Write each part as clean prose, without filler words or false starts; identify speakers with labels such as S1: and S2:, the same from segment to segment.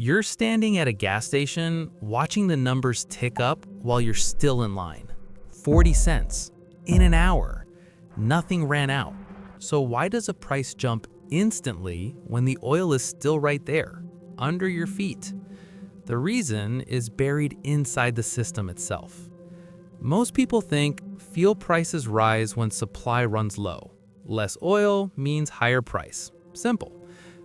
S1: You're standing at a gas station watching the numbers tick up while you're still in line. 40 cents in an hour. Nothing ran out. So why does a price jump instantly when the oil is still right there, under your feet? The reason is buried inside the system itself. Most people think fuel prices rise when supply runs low. Less oil means higher price. Simple.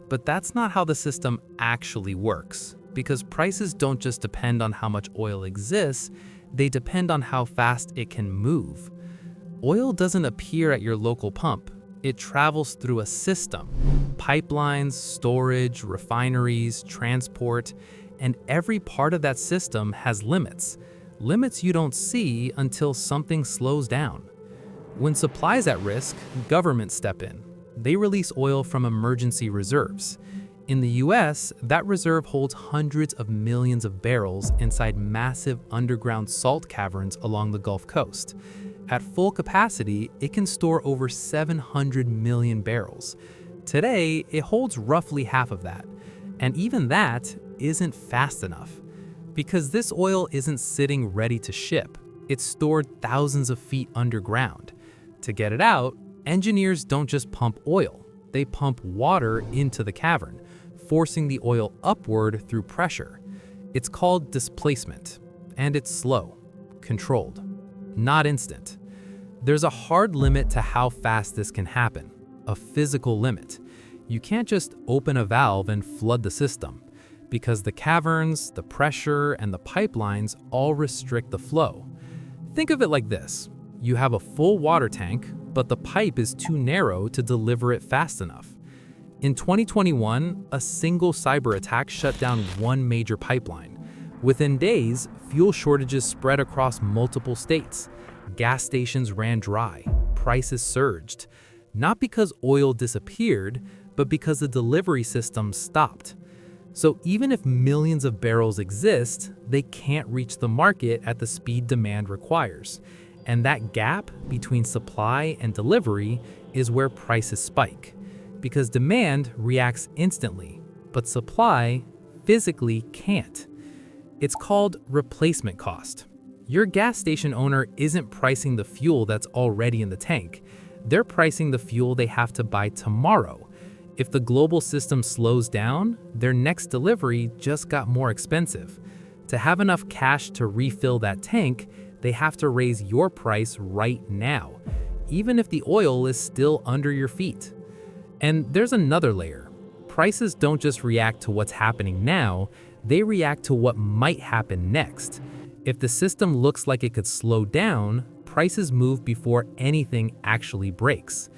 S1: But that's not how the system actually works, because prices don't just depend on how much oil exists, they depend on how fast it can move. Oil doesn't appear at your local pump. It travels through a system. Pipelines, storage, refineries, transport, and every part of that system has limits. Limits you don't see until something slows down. When supply's at risk, governments step in. They release oil from emergency reserves. In the US, that reserve holds hundreds of millions of barrels inside massive underground salt caverns along the Gulf Coast. At full capacity, it can store over 700 million barrels. Today, it holds roughly half of that. And even that isn't fast enough. Because this oil isn't sitting ready to ship. It's stored thousands of feet underground. To get it out, engineers don't just pump oil, they pump water into the cavern, forcing the oil upward through pressure. It's called displacement, and it's slow, controlled, not instant. There's a hard limit to how fast this can happen, a physical limit. You can't just open a valve and flood the system, because the caverns, the pressure, and the pipelines all restrict the flow. Think of it like this. You have a full water tank, but the pipe is too narrow to deliver it fast enough. In 2021, a single cyber attack shut down one major pipeline. Within days, fuel shortages spread across multiple states. Gas stations ran dry, prices surged. Not because oil disappeared, but because the delivery system stopped. So even if millions of barrels exist, they can't reach the market at the speed demand requires. And that gap between supply and delivery is where prices spike. Because demand reacts instantly, but supply physically can't. It's called replacement cost. Your gas station owner isn't pricing the fuel that's already in the tank. They're pricing the fuel they have to buy tomorrow. If the global system slows down, their next delivery just got more expensive. To have enough cash to refill that tank, they have to raise your price right now, even if the oil is still under your feet. And there's another layer. Prices don't just react to what's happening now, they react to what might happen next. If the system looks like it could slow down, prices move before anything actually breaks.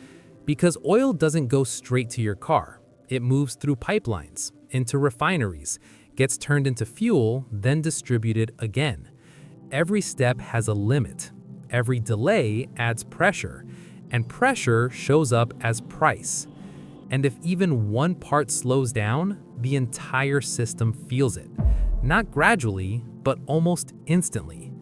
S1: Because oil doesn't go straight to your car. It moves through pipelines, into refineries, gets turned into fuel, then distributed again. Every step has a limit. Every delay adds pressure, and pressure shows up as price. And if even one part slows down, the entire system feels it. Not gradually, but almost instantly.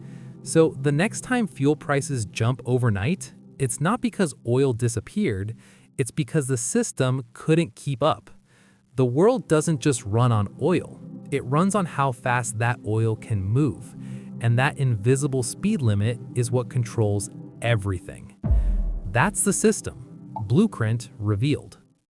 S1: So the next time fuel prices jump overnight, it's not because oil disappeared, it's because the system couldn't keep up. The world doesn't just run on oil. It runs on how fast that oil can move. And that invisible speed limit is what controls everything. That's the system. Blueprint revealed.